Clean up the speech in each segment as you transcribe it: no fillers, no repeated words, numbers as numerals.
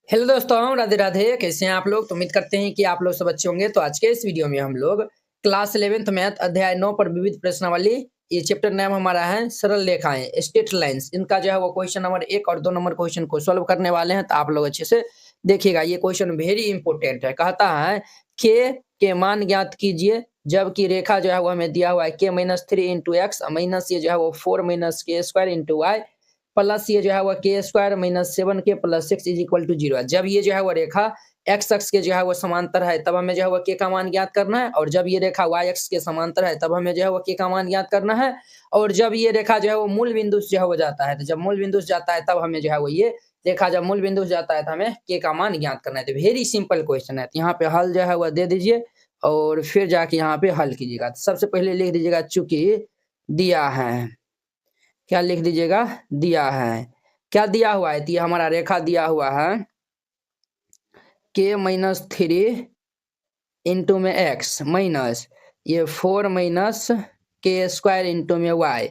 Hello दोस्तों, राधे राधे। कैसे हैं आप लोग? तो उम्मीद करते हैं कि आप लोग सब अच्छे होंगे। तो आज के इस वीडियो में हम लोग क्लास 11th मैथ अध्याय 9 पर विविध प्रश्नावली, ये चैप्टर नाम हमारा है सरल रेखाएं, स्ट्रेट लाइंस। इनका जो है वो क्वेश्चन नंबर 1 और 2 नंबर क्वेश्चन को सॉल्व करने वाले हैं। तो आप लोग अच्छे से देखिएगा, ये क्वेश्चन वेरी इंपॉर्टेंट है। कहता है के मान ज्ञात कीजिए जबकि रेखा जो है वो हमें दिया हुआ है k-3 इंटू एक्स माइनस ये जो है वो 4 minus k square into Y plus ये जो है वो k square minus 7k plus 6 is equal to 0। जब ये जो है वो रेखा एक्स अक्ष के जो है वो समांतर है तब हमें जो है वो के का मान ज्ञात करना है, और जब ये रेखा वाई अक्ष के समांतर है तब हमें जो है वो के का मान ज्ञात करना है, और जब ये रेखा जो है वो मूल बिंदु से जो है वो जाता है, तो जब मूल बिंदु से जाता है तब हमें जो है वो ये रेखा जब मूल बिंदु से जाता है तो हमें के का मान ज्ञात करना है। तो वेरी सिंपल क्वेश्चन है। तो यहाँ पे हल जो है वो दे दीजिए और फिर जाके यहाँ पे हल कीजिएगा। तो सबसे पहले लिख दीजिएगा चूंकि दिया है, क्या लिख दीजिएगा? दिया है। क्या दिया हुआ है? तो ये हमारा रेखा दिया हुआ है k-3 इंटू में x माइनस ये 4 माइनस के स्क्वायर इंटू में y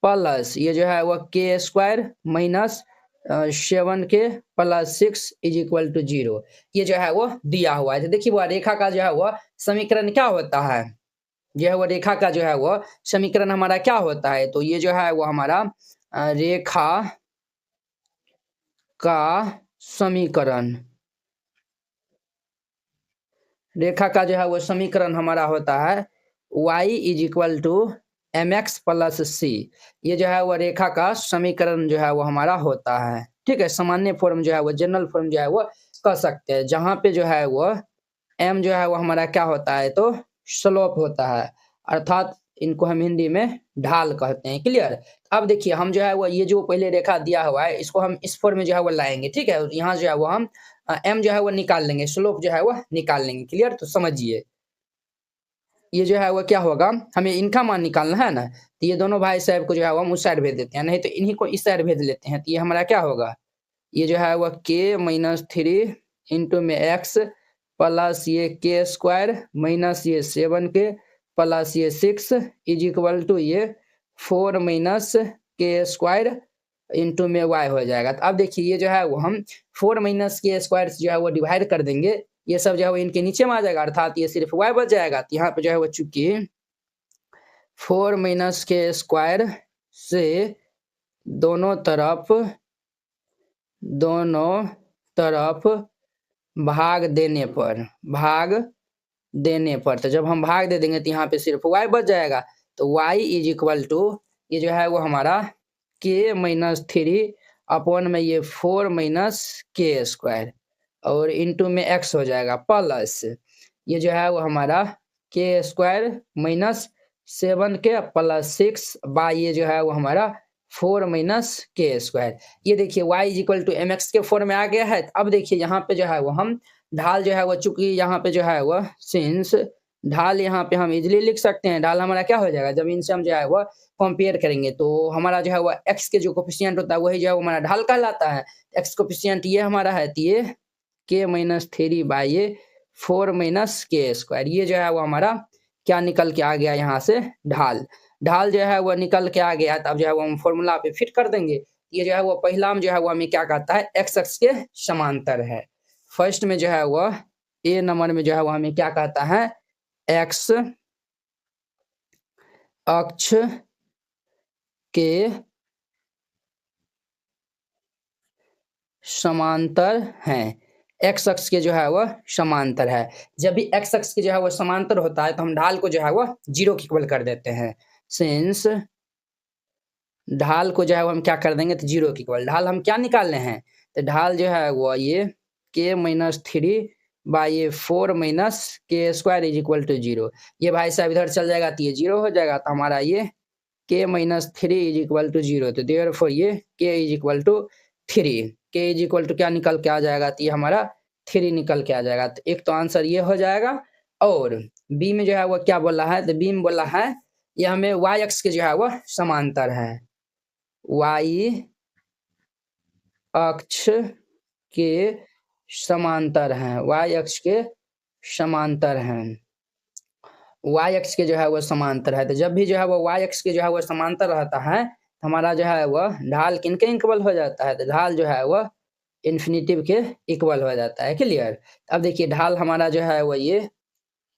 प्लस ये जो है वो k square minus 7k plus 6 is equal to 0। ये जो है वो दिया हुआ है। तो देखिए वो रेखा का जो है वो समीकरण क्या होता है, जो है वो रेखा का जो है वो समीकरण हमारा क्या होता है? तो ये जो है वो हमारा रेखा का समीकरण, रेखा का जो है वो समीकरण हमारा होता है y is equal to m x plus c. ये जो है वो रेखा का समीकरण जो है वो हमारा होता है। ठीक है, सामान्य फॉर्म जो है वो जनरल फॉर्म जो है वो कह सकते हैं, जहाँ पे जो है वो m जो है वो हमारा क्या होता है? तो स्लोप होता है, अर्थात इनको हम हिंदी में ढाल कहते हैं। क्लियर? अब देखिए हम जो है वो ये जो पहले रेखा दिया हुआ है इसको हम इस फॉर्म में जो है वो लाएंगे। ठीक है, यहाँ जो है वो हम m जो है वो निकाल लेंगे, स्लोप जो है वो निकाल लेंगे। क्लियर? तो समझिए ये जो है वो क्या होगा, हमें इनका मान निकालना है ना, तो ये दोनों भाई साहब को जो है वो हम उस साइड भेज देते हैं, नहीं तो इन्हीं को इस साइड भेज लेते हैं। तो ये हमारा क्या होगा, ये जो है वो k-3 इंटू में x प्लस ये के स्क्वायर माइनस ये 7k प्लस ये 6 इज इक्वल टू ये 4 माइनस के स्क्वायर इंटू में y हो जाएगा। तो अब देखिए ये जो है वो हम 4 माइनस के स्क्वायर से जो है वो डिवाइड कर देंगे, ये सब जो है वो इनके नीचे में आ जाएगा, अर्थात ये सिर्फ y बच जाएगा। तो यहाँ पे जो है वो चूंकि 4 माइनस के स्क्वायर से दोनों तरफ भाग देने पर तो जब हम भाग दे देंगे तो यहाँ पे सिर्फ y बच जाएगा। तो y इज इक्वल टू ये जो है वो हमारा k-3 अपॉन में ये 4 माइनस के स्क्वायर और इंटू में x हो जाएगा प्लस ये जो है वो हमारा के square minus 7k plus 6 by ये जो है वो हमारा 4 माइनस के स्क्वायर। ये देखिए y is equal to m x के फॉर्म में आ गया है। अब देखिए यहाँ पे जो है वो हम ढाल जो है वो चूंकि यहाँ पे जो है वो सिंस ढाल यहाँ पे हम इजिली लिख सकते हैं। ढाल हमारा क्या हो जाएगा, जब इनसे हम जो है वो कंपेयर करेंगे तो हमारा जो है वो x के जो कोफिशिएंट होता है वही जो है वो हमारा ढाल कहलाता है। x कोफिशिएंट ये हमारा है, तो ये k-3 बाई ये 4 माइनस के स्क्वायर, ये जो है वो हमारा क्या निकल के आ गया यहाँ से, ढाल। ढाल जो है वो निकल के आ गया, तब जो है वो हम फॉर्मूला पे फिट कर देंगे। ये जो है वो पहला में जो है वो हमें क्या कहता है, x अक्ष के समांतर है। फर्स्ट में जो है वो ए नंबर में जो है वो हमें क्या कहता है, x अक्ष के समांतर हैं। x अक्ष के जो है वो समांतर है। जब भी x अक्ष के जो है वो समांतर होता है तो हम ढाल को जो है वो 0 के इक्वल कर देते हैं। सिंस ढाल को जो है वो हम क्या कर देंगे, तो 0 के इक्वल। ढाल हम क्या निकालने हैं, तो ढाल जो है वो ये k-3 बाई ये 4 minus k square is equal to 0। ये भाई साहब इधर चल जाएगा तो ये 0 हो जाएगा, तो हमारा ये k-3 इज इक्वल टू 0। तो देयरफॉर ये k is equal to 3, k is equal to क्या निकल के आ जाएगा, तो ये हमारा 3 निकल के आ जाएगा। तो एक तो आंसर ये हो जाएगा। और बी में जो है वो क्या बोला है, तो बी में बोला है ये हमें y अक्ष के जो है वो समांतर है, y अक्ष के समांतर हैं, y अक्ष के समांतर हैं, y अक्ष के जो है वो समांतर है। तो जब भी जो है वो y अक्ष के जो है वो समांतर रहता है हमारा जो है वो ढाल किनके इक्वल हो जाता है, तो ढाल जो है वो इन्फिनेटिव के इक्वल हो जाता है। क्लियर? अब देखिए ढाल हमारा जो है वो ये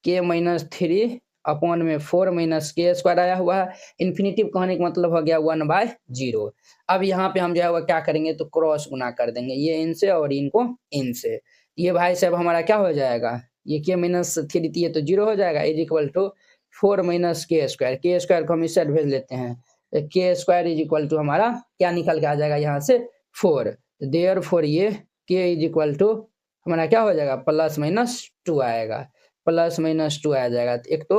k-3 अपॉन में 4 माइनस के स्क्वायर आया हुआ है। इन्फिनेटिव कहने का मतलब हो गया 1/0। अब यहाँ पे हम जो है वो क्या करेंगे तो क्रॉस गुना कर देंगे, ये इनसे और इनको इनसे। ये भाई साहब हमारा क्या हो जाएगा, ये k-3 ये तो 0 हो जाएगा, is equal to 4 minus k square को हम इस साइड भेज लेते हैं, के स्क्वायर इज इक्वल टू हमारा क्या निकल के आ जाएगा यहाँ से 4। देयरफॉर ये k इज इक्वल टू हमारा क्या हो जाएगा +-2 आएगा, +-2 आ जाएगा। एक तो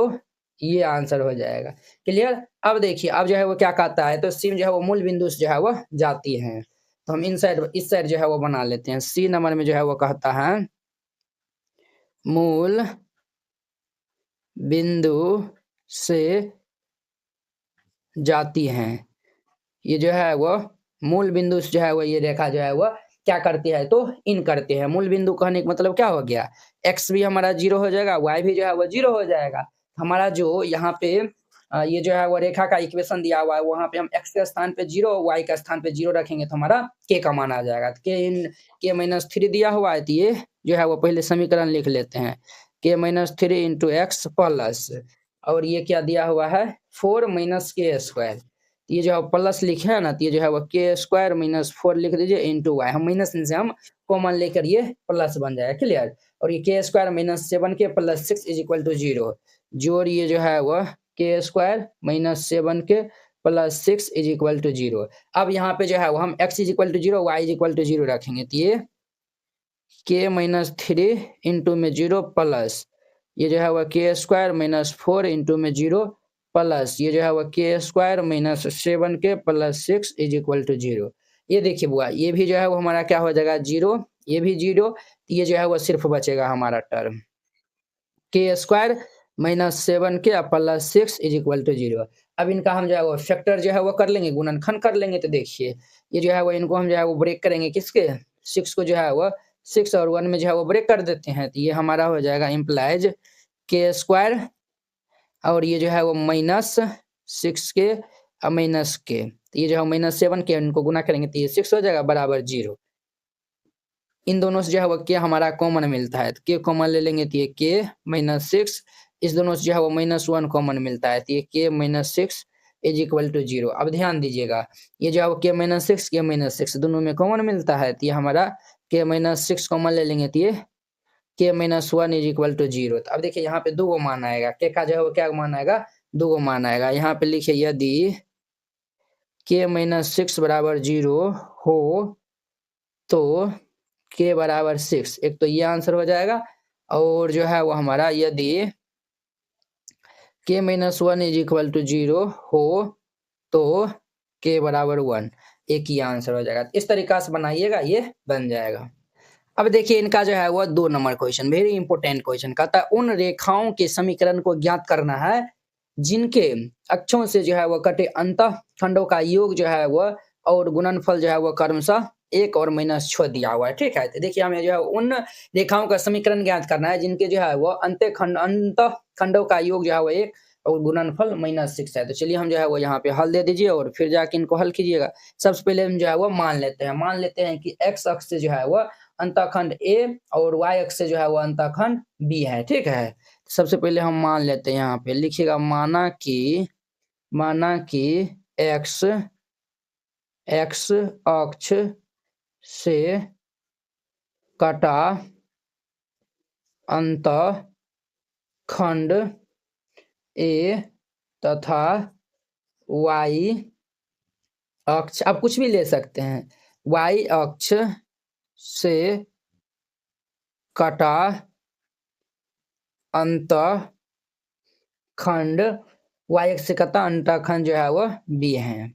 ये आंसर हो जाएगा। क्लियर? अब देखिए अब जो है वो क्या कहता है तो सिम जो है वो मूल बिंदु से जो है वो जाती है, तो हम इस साइड जो है वो बना लेते हैं। सी नंबर में जो है वो कहता है मूल बिंदु से जाती हैं। ये जो है वो मूल बिंदु से जो है वो ये रेखा जो है वो क्या करती है तो इन करती है। मूल बिंदु कहने का मतलब क्या हो गया, x भी हमारा 0 हो जाएगा, y भी जो है वो 0 हो जाएगा। हमारा जो यहाँ पे ये जो है वो रेखा का इक्वेशन दिया हुआ है, वहाँ पे हम x के स्थान पे 0, y के स्थान पे 0 रखेंगे तो हमारा k का मान आ जाएगा। तो k-3 दिया हुआ है, तो ये जो है वो पहले समीकरण लिख लेते हैं, k-3 इंटू x प्लस, और ये क्या दिया हुआ है 4 माइनस के स्क्वायर, ये जो है प्लस लिखे है ना, तो ये जो है वो के स्क्वायर माइनस 4 लिख दीजिए इंटू वाई, हम माइनस से हम कॉमन लेकर ये प्लस बन जाएगा। क्लियर? और ये के स्क्वायर माइनस 7 के प्लस 6 इज इक्वल टू 0, जोड़ ये जो है वो के स्क्वायर माइनस 7 के प्लस 6 इज इक्वल टू 0। अब यहाँ पे जो है वो हम x is equal to 0, y is equal to 0 रखेंगे, तो ये k-3 इंटू में 0 प्लस ये जो है वो के स्क्वायर माइनस 4 इंटू में 0 प्लस ये जो है वो के स्क्वायर माइनस 7 के प्लस 6 इज इक्वल टू 0। ये देखिए बुआ, ये भी जो है वो हमारा क्या हो जाएगा 0, ये भी 0, ये जो है वो सिर्फ बचेगा हमारा टर्म के स्क्वायर माइनस 7 के प्लस 6 इज इक्वल टू 0। अब इनका हम जो है वो फैक्टर जो है वो कर लेंगे, गुणनखंड कर लेंगे, तो देखिए ये जो है वो इनको हम जो है वो ब्रेक करेंगे, किसके 6 को जो है वो 6 और 1 में जो है वो ब्रेक कर देते हैं, तो ये हमारा हो जाएगा इम्प्लाइज के स्क्वायर और ये जो है वो माइनस 6 के माइनस के, तो ये जो है माइनस 7 के इनको गुना करेंगे तो ये 6 हो जाएगा बराबर 0। इन दोनों से जो है वो के हमारा कॉमन मिलता है, तो के कॉमन ले लेंगे तो ये के माइनस 6, इस दोनों से जो है वो -1 कॉमन मिलता है, तो ये के माइनस 6 इज इक्वल टू 0। अब ध्यान दीजिएगा ये जो है वो के माइनस 6 दोनों में कॉमन मिलता है, तो ये हमारा के माइनस 6 कॉमन ले लेंगे तो ये के माइनस 1 इज इक्वल टू 0। तो अब देखिए यहाँ पे दो गो मान आएगा, के का जो है वो क्या मान आएगा, दो गो मान आएगा। यहाँ पे लिखिए यदि के माइनस 6 बराबर 0 हो तो के बराबर 6, एक तो ये आंसर हो जाएगा, और जो है वो हमारा यदि के माइनस 1 इज इक्वल टू 0 हो तो के बराबर 1, एक ही आंसर हो जाएगा। इस तरीका से बनाइएगा, ये बन जाएगा। अब देखिए इनका जो है वो 2 number question, very important question, कहता है उन रेखाओं के समीकरण को ज्ञात करना है जिनके अक्षों से जो है वो कटे अंतः खंडों का योग जो है वो और गुणनफल जो है वो क्रमशः 1 और -6 दिया हुआ है। ठीक है, तो देखिए हमें जो है उन रेखाओं का समीकरण ज्ञात करना है जिनके जो है वो अंत खंडों का योग जो है वो 1 और गुणनफल -6 है। तो चलिए हम जो है वो यहाँ पे हल दे दीजिए और फिर जाके इनको हल कीजिएगा। सबसे पहले हम जो है वो मान लेते हैं कि x अक्ष से जो है वो अंतःखंड A और y अक्ष से जो है वो अंतःखंड B है। ठीक है, सबसे पहले हम मान लेते हैं, यहाँ पे लिखिएगा माना कि x अक्ष से कटा अंतःखंड A तथा y अक्ष, अब कुछ भी ले सकते हैं, y अक्ष से कटा अंतःखंड y अक्ष से कटा अंतःखंड जो है वो B है।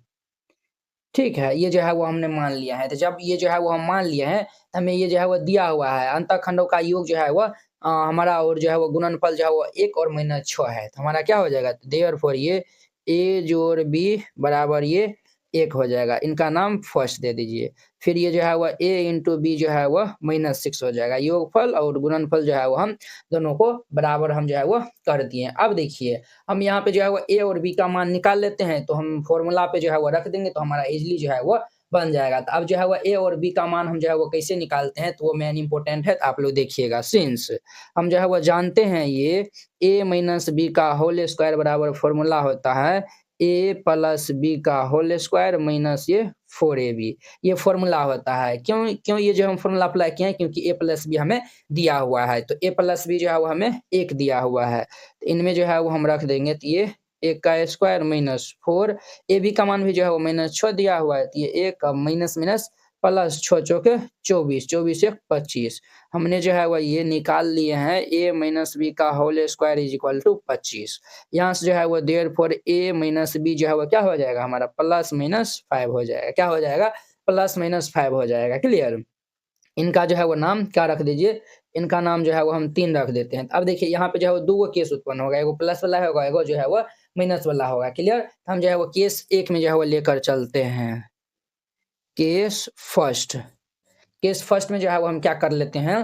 ठीक है, ये जो है वो हमने मान लिया है। तो जब ये जो है वो हम मान लिए हैं, हमें ये जो है वो दिया हुआ है अंतःखंडों का योग जो है वो हमारा, और जो है वो गुणनफल जो है वो 1 और -6 है, तो हमारा क्या हो जाएगा, देयरफॉर ये a जोड़ b बराबर ये 1 हो जाएगा। इनका नाम फर्स्ट दे दीजिए, फिर ये जो है वो a इंटू बी जो है वो -6 हो जाएगा। योगफल और गुणनफल जो है वो हम दोनों को बराबर हम जो है वो कर दिए। अब देखिए हम यहाँ पे जो है वो a और b का मान निकाल लेते हैं, तो हम फॉर्मूला पे जो है वो रख देंगे तो हमारा इजिली जो है वो बन जाएगा। तो अब जो है वो ए और बी का मान हम जो है वो कैसे निकालते हैं, तो वो मेन इंपॉर्टेंट है, तो आप लोग देखिएगा। सिंस हम जो है वो जानते हैं ये ए माइनस बी का होल स्क्वायर बराबर फॉर्मूला होता है ए प्लस बी का होल स्क्वायर माइनस ये 4ab, ये फॉर्मूला होता है। क्यों क्यों ये जो हम फॉर्मूला अप्लाई किए हैं, क्योंकि ए प्लस बी हमें दिया हुआ है, तो ए प्लस बी जो है वो हमें 1 दिया हुआ है, तो इनमें जो है वो हम रख देंगे, तो ये 1 का स्क्वायर माइनस 4, ए बी का मान भी जो है वो -6 दिया हुआ है, तो ये 1 का माइनस माइनस प्लस 6 चौके 24, 24 एक 25, हमने जो है वो ये निकाल लिए हैं ए माइनस बी का whole square is equal to 25। यहाँ से जो है वो देयरफॉर ए माइनस बी जो है वो क्या हो जाएगा हमारा प्लस माइनस 5 हो जाएगा, क्या हो जाएगा प्लस माइनस 5 हो जाएगा। क्लियर। इनका जो है वो नाम क्या रख दीजिए, इनका नाम जो है वो हम 3 रख देते हैं। अब देखिए यहाँ पे जो है वो 2 केस उत्पन्न होगा, एगो प्लस वाला होगा, एगो जो है वो माइनस वाला होगा। क्लियर। हम जो है वो केस 1 में जो है वो लेकर चलते हैं। केस फर्स्ट, केस फर्स्ट में जो है वो हम क्या कर लेते हैं,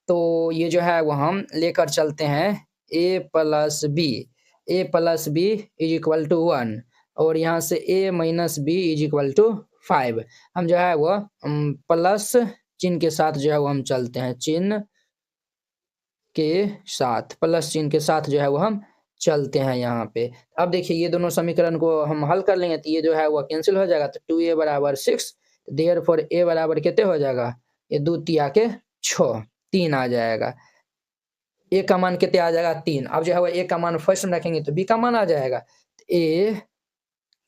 तो ये जो है वो हम लेकर चलते हैं a plus b is equal to 1, और यहाँ से a minus b is equal to 5। हम जो है वो प्लस चिन्ह के साथ जो है वो हम चलते हैं, चिन्ह के साथ, प्लस चिन्ह के साथ जो है वो हम चलते हैं यहाँ पे। अब देखिए ये दोनों समीकरण को हम हल कर लेंगे, तो ये जो है वो कैंसिल हो जाएगा, तो 2a बराबर 6, देयरफॉर a बराबर कितने हो जाएगा, ये 2 तिया के 6, 3 आ जाएगा। a का मान कितने आ जाएगा 3। अब जो है वो a का मान फर्स्ट में रखेंगे तो b का मान आ जाएगा, a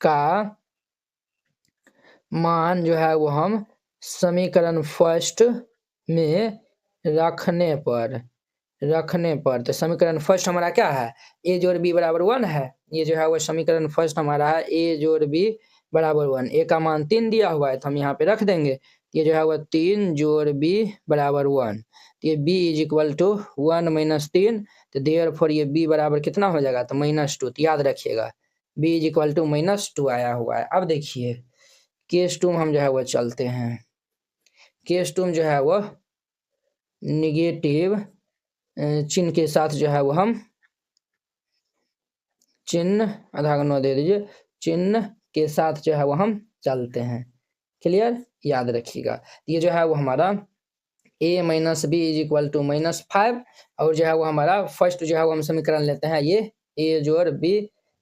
का मान जो है वो हम समीकरण फर्स्ट में रखने पर तो समीकरण फर्स्ट हमारा क्या है, a जोड़ b बराबर 1 है। ये जो है वो समीकरण फर्स्ट हमारा है a जोड़ b बराबर 1, a का मान 3 दिया हुआ है, तो हम यहाँ पे रख देंगे। ये जो है वो 3 जोड़ b बराबर 1, तो ये b is equal to 1 minus 3, तो देयरफॉर ये b बराबर कितना हो जाएगा, तो -2। तो याद रखिएगा b इज इक्वल टू -2 आया हुआ है। अब देखिए केस 2 में हम जो है वो चलते हैं। केस 2 में जो है वो निगेटिव चिन्ह के साथ जो है वो हम चिन्ह आधा गुना दे दीजिए, चिन्ह के साथ जो है वो हम चलते हैं। क्लियर, याद रखिएगा। ये जो है वो हमारा a minus b is equal to -5, और जो है वो हमारा फर्स्ट जो है वो हम समीकरण लेते हैं, ये a जोड़ b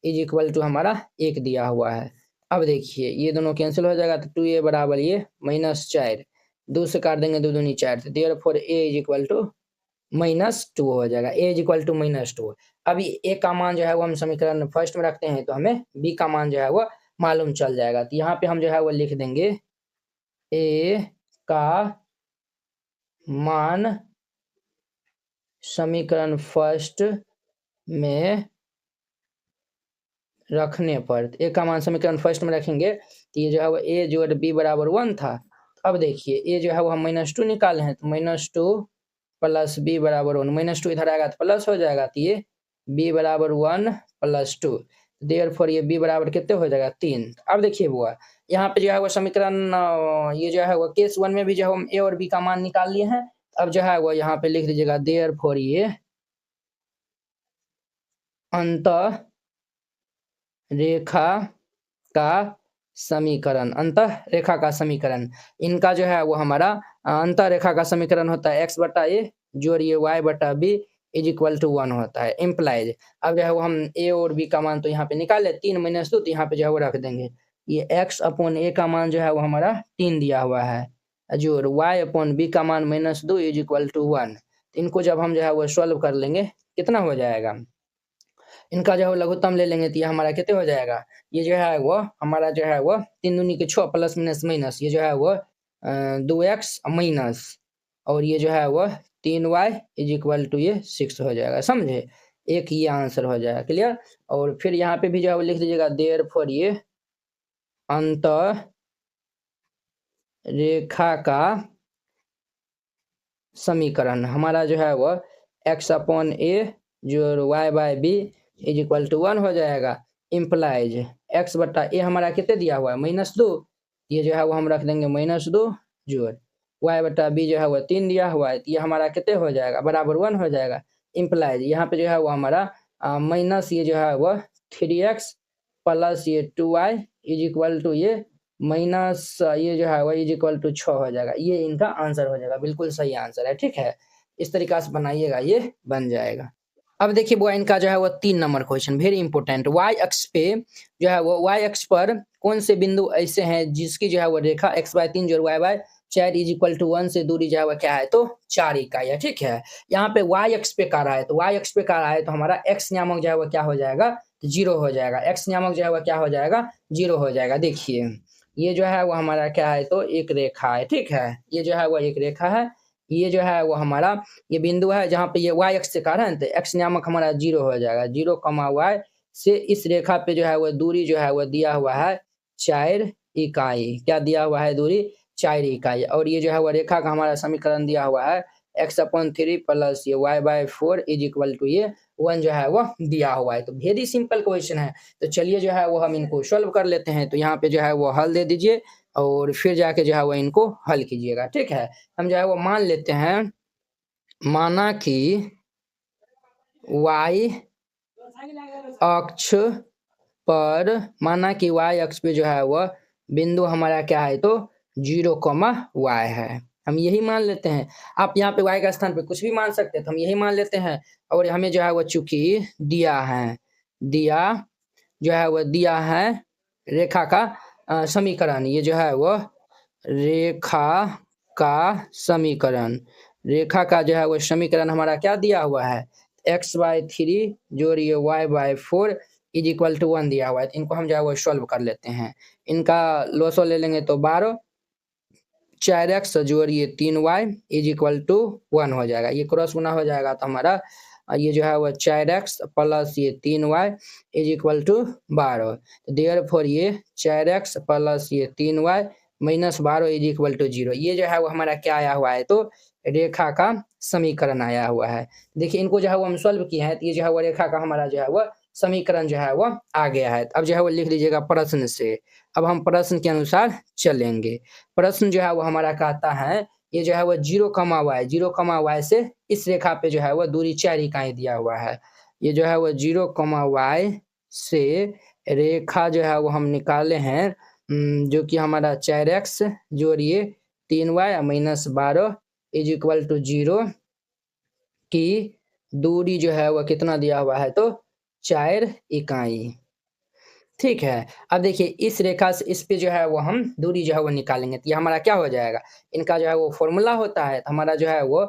इज इक्वल टू हमारा 1 दिया हुआ है। अब देखिए ये दोनों कैंसिल हो जाएगा, तो 2a बराबर ये -4, 2 से काट देंगे 2 दूनी 4, तो therefore a is equal to -2 हो जाएगा, a इज इक्वल टू -2। अभी a का मान जो है वो हम समीकरण फर्स्ट में रखते हैं, तो हमें b का मान जो है वो मालूम चल जाएगा। तो यहाँ पे हम जो है वो लिख देंगे a का मान समीकरण फर्स्ट में रखने पर, a का मान समीकरण फर्स्ट में रखेंगे, तो ये जो है वो a जोड़ b बराबर 1 था। अब देखिए a जो है वो हम -2 निकाले हैं, तो -2 प्लस b बराबर 1, -2 इधर आएगा तो प्लस हो जाएगा, तो ये b बराबर 1 प्लस 2, देयरफॉर ये b बराबर कितने हो जाएगा 3। अब देखिए बुआ यहाँ पे जो है वो समीकरण ये जो है वो केस 1 में भी जो हम a और b का मान निकाल लिए हैं। अब जो है वो यहाँ पे लिख दीजिएगा देयरफॉर ये अंतः रेखा का समीकरण, अंतः रेखा का समीकरण, इनका जो है वो हमारा अंतः रेखा का समीकरण होता है x बटा a जोड़िए y बटा b इज इक्वल टू 1 होता है, इम्प्लाइज। अब जो है वो हम a और b का मान तो यहाँ पे निकाले, 3 - 2, तो यहाँ पे जो है वो रख देंगे। ये x अपॉन a का मान जो है वो हमारा 3 दिया हुआ है, जोड़ y अपॉन b का मान -2 इज इक्वल टू 1। इनको जब हम जो है वो सॉल्व कर लेंगे, कितना हो जाएगा, इनका जो है लघुत्तम ले लेंगे, तो ये हमारा कितने हो जाएगा, ये जो है वो हमारा जो है वो 3 दूनी के 6 प्लस माइनस माइनस, ये जो है वो 2x माइनस, और ये जो है वो 3y इज इक्वल टू ये 6 हो जाएगा, समझे। एक ये आंसर हो जाएगा। क्लियर। और फिर यहाँ पे भी जो है वो लिख दीजिएगा देयरफॉर ये अंतः रेखा का समीकरण हमारा जो है वो x अपॉन a जोड़ y by b is equal to 1 हो जाएगा, इम्प्लाइज x बटा a हमारा कितने दिया हुआ है -2, ये जो है वो हम रख देंगे -2 जोड़ y बटा b जो है वो 3 दिया हुआ है, ये हमारा कितने हो जाएगा बराबर 1 हो जाएगा, इम्प्लाइज यहाँ पे जो है वो हमारा माइनस ये जो है वो 3x प्लस ये 2y इज इक्वल टू ये माइनस ये जो है y इज इक्वल टू 6 हो जाएगा। ये इनका आंसर हो जाएगा, बिल्कुल सही आंसर है। ठीक है, इस तरीका से बनाइएगा, ये बन जाएगा। अब देखिए वो इनका जो है वो 3 number question very important. y अक्ष पे जो है वो y अक्ष पर कौन से बिंदु ऐसे हैं जिसकी जो है वो रेखा x बाय 3 जोड़ y by 4 is equal to 1 से दूरी जो है वो क्या है, तो 4 इकाई है। ठीक है, यहाँ पे y अक्ष पे कह रहा है, तो y अक्ष पे कह रहा है तो हमारा x नियामक जो है वो क्या हो जाएगा, 0 हो जाएगा। x नियामक जो है वो क्या हो जाएगा, 0 हो जाएगा। देखिए ये जो है वो हमारा क्या है, तो एक रेखा है। ठीक है, ये जो है वो एक रेखा है, ये जो है वो हमारा ये बिंदु है जहाँ पे ये y अक्ष से कह रहा है, तो x नियामक हमारा 0 हो जाएगा। 0, y से इस रेखा पे जो है वो दूरी जो है वो दिया हुआ है 4 इकाई। क्या दिया हुआ है, दूरी 4 इकाई। और ये जो है वो रेखा का हमारा समीकरण दिया हुआ है x/3 प्लस ये y/4 इज इक्वल टू ये 1 जो है वो दिया हुआ है। तो वेरी सिंपल क्वेश्चन है। तो चलिए जो है वो हम इनको सॉल्व कर लेते हैं। तो यहाँ पे जो है वो हल दे दीजिए और फिर जाके जो है वो इनको हल कीजिएगा। ठीक है, हम जो है वो मान लेते हैं, माना कि y अक्ष पर, माना कि y अक्ष पे जो है वह बिंदु हमारा क्या है, तो 0, y है। हम यही मान लेते हैं। आप यहाँ पे y का स्थान पे कुछ भी मान सकते हैं, तो हम यही मान लेते हैं। और हमें जो है वो चूंकि दिया है, जो है वो दिया है रेखा का समीकरण, ये जो है वो रेखा का समीकरण, रेखा का जो है वो समीकरण हमारा क्या दिया हुआ है, x/3 जोड़िए y/4 इज इक्वल टू 1 दिया हुआ है। तो इनको हम जो है वो सॉल्व कर लेते हैं। इनका लोसो ले लेंगे तो 12, 4x जोड़िए 3y इज इक्वल टू 1 हो जाएगा। ये क्रॉस गुना हो जाएगा तो हमारा ये जो है वो 4x प्लस ये 3y is equal to 12। Therefore ये 4x प्लस ये 3y minus 12 is equal to 0। ये जो है वो हमारा क्या आया हुआ है, तो रेखा का समीकरण आया हुआ है। देखिए इनको जो है वो हम सॉल्व किए हैं, तो ये जो है वो रेखा का हमारा जो है वो समीकरण जो है वो आ गया है। अब जो है वो लिख लीजिएगा प्रश्न से। अब हम प्रश्न के अनुसार चलेंगे। प्रश्न जो है वो हमारा कहता है, ये जो है वो 0, y से इस रेखा पे जो है वो दूरी 4 इकाई दिया हुआ है। ये जो है वो 0, y से रेखा जो है वो हम निकाले हैं, जो कि हमारा 4x जोड़िए 3y minus 12 is equal to 0 की दूरी जो है वो कितना दिया हुआ है, तो 4 इकाई। ठीक है, अब देखिए इस रेखा से इस पे जो है वो हम दूरी जो है वो निकालेंगे, तो ये हमारा क्या हो जाएगा, इनका जो है वो फॉर्मूला होता है। तो हमारा जो है वो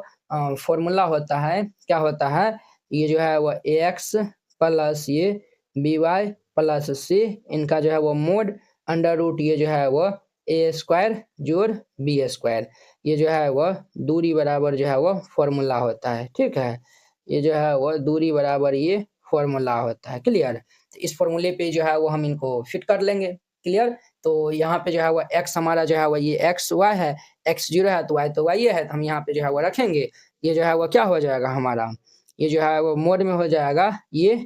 फॉर्मूला होता है, क्या होता है, ये जो है वो ax प्लस ये by प्लस c, इनका जो है वो मोड अंडर रूट ये जो है वो a² जोड़ b²। ये जो है वो दूरी बराबर जो है वो फॉर्मूला होता है। ठीक है, ये जो है वो दूरी बराबर ये फॉर्मूला होता है। क्लियर, इस फॉर्मूले पे जो है वो हम इनको फिट कर लेंगे। क्लियर, तो यहाँ पे जो है वो x हमारा जो है वो ये xy है, x 0 है तो y तो y है, तो हम यहाँ पे जो है वो रखेंगे। ये जो है वो क्या हो जाएगा हमारा, ये जो है वो मोड में हो जाएगा ये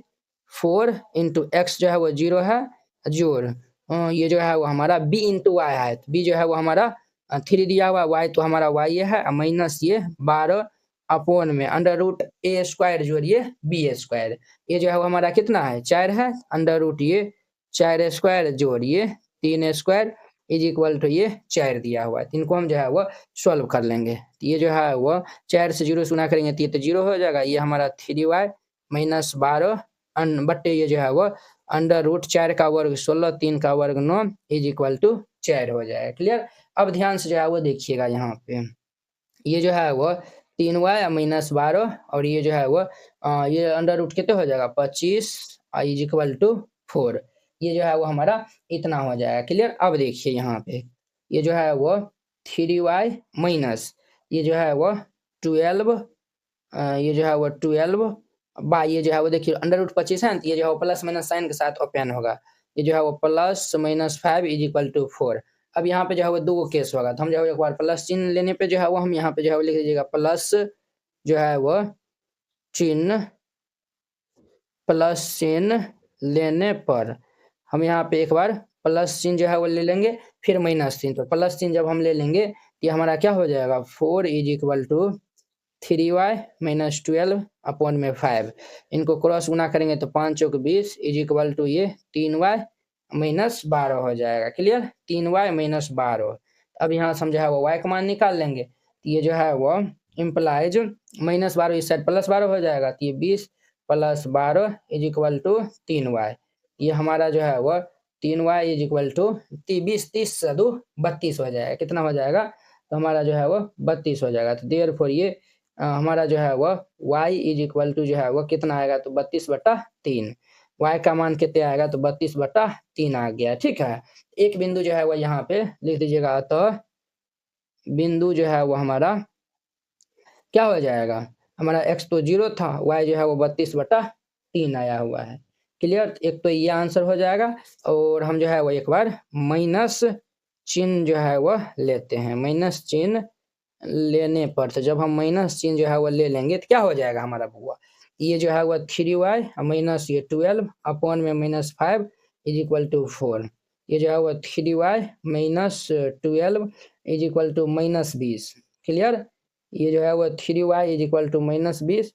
4 इंटू एक्स जो है वो 0 है जोड़ ये जो है वो हमारा b इंटू वाई है, तो b जो है वो हमारा 3 दिया हुआ, y तो हमारा y है, माइनस ये 12 अपॉन में अंडर रूट a² जोड़िए b²। ये जो है वो हमारा कितना है, 4 है, अंडर रूट ये 4² जोड़िए 3² इज इक्वल टू ये 4 दिया हुआ है। इनको हम जो है वो सॉल्व कर लेंगे। तो ये जो है वो 4 से 0 से गुना करेंगे तो ये तो 0 हो जाएगा। ये हमारा 3y माइनस 12 बट्टे ये जो है वो अंडर रूट 4 का वर्ग 16 3 का वर्ग 9 इज इक्वल टू 4 हो जाएगा। क्लियर, अब ध्यान से जो है वो देखिएगा, यहाँ पे ये जो है वो 3y माइनस 12 और ये जो है वो ये अंडर रूट कितने हो जाएगा 25 इज इक्वल टू 4। ये जो है वो हमारा इतना हो जाएगा। क्लियर, अब देखिए यहाँ पे ये जो है वो 3y माइनस ये जो है वो 12 ये जो है वो 12 बाई ये जो है वो देखिए अंडर रूट 25 है, ये जो है वो प्लस माइनस साइन के साथ ओपन होगा। ये जो है वो plus minus 5 is equal to 4। अब यहाँ पे जो है वो दो केस होगा, तो हम जो है एक बार प्लस चिन्ह लेने पे जो है वो हम यहाँ पे जो है वो लिख दीजिएगा प्लस जो है वो चिन्ह, प्लस चिन्ह लेने पर हम यहाँ पे एक बार प्लस चिन्ह जो है वो ले लेंगे, फिर माइनस चिन्ह। तो प्लस चिन्ह जब हम ले लेंगे तो हमारा क्या हो जाएगा 4 is equal to 3y minus 12 upon में 5। इनको क्रॉस गुना करेंगे तो 5 चौक 20 इज इक्वल टू ये 3y -12 हो जाएगा। क्लियर? 3y -12। अब यहाँ से हम जो है वो y का मान निकाल लेंगे। तो ये जो है वो इम्प्लाइज -12 इस साइड +12 हो जाएगा। तो ये 20 + 12 = 3y। ये हमारा जो है वो 3y = 20 30 × 2 32 हो जाएगा। कितना हो जाएगा? तो हमारा जो है वो 32 हो जाएगा। तो देयरफॉर ये हमारा जो है वो y = जो है वो कितना आएगा? तो 32/3। y का मान कितना आएगा? तो 32/3 आ गया। ठीक है? एक बिंदु जो है वो यहाँ पे लिख दीजिएगा। तो बिंदु जो है वो हमारा क्या हो जाएगा? हमारा x तो 0 था, y जो है वो 32/3 आया हुआ है। क्लियर? एक तो ये आंसर हो जाएगा और हम जो है वो एक बार माइनस चिन्ह जो है वो लेते हैं। माइनस चिन्ह लेने पर तो जब हम माइनस चिन्ह जो है वो ले लेंगे तो क्या हो जाएगा हमारा बुआ? ये जो है वो 3y माइनस ये 12 अपॉन में -5 = 4। ये जो है वो 3y माइनस 12 = -20। क्लियर? ये जो है वो 3y = -20।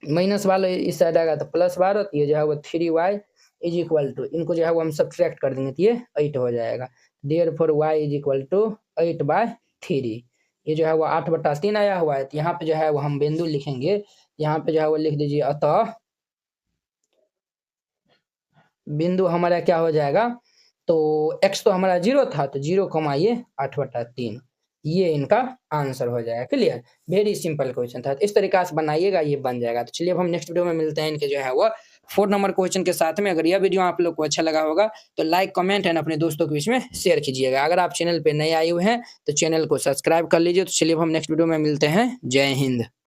माइनस वाला इस साइड आएगा तो +12। ये जो है वो 3y = इनको जो है वो हम सब्ट्रैक्ट कर देंगे तो ये 8 हो जाएगा। Therefore y = 8/3। ये जो है वो 8/3 आया हुआ है। तो यहाँ पे जो है वो हम बिंदु लिखेंगे। यहाँ पे जो है वो लिख दीजिए। अतः बिंदु हमारा क्या हो जाएगा? तो x तो हमारा 0 था, तो 0, ये 8/3 ये इनका आंसर हो जाएगा। क्लियर? वेरी सिंपल क्वेश्चन था। तो इस तरीका से बनाइएगा, ये बन जाएगा। तो चलिए अब हम नेक्स्ट वीडियो में मिलते हैं इनके जो है वो 4 नंबर क्वेश्चन के साथ में। अगर यह वीडियो आप लोग को अच्छा लगा होगा तो लाइक, कमेंट एंड अपने दोस्तों के बीच में शेयर कीजिएगा। अगर आप चैनल पे नए आए हुए हैं तो चैनल को सब्सक्राइब कर लीजिए। तो चलिए अब हम नेक्स्ट वीडियो में मिलते हैं। जय हिंद।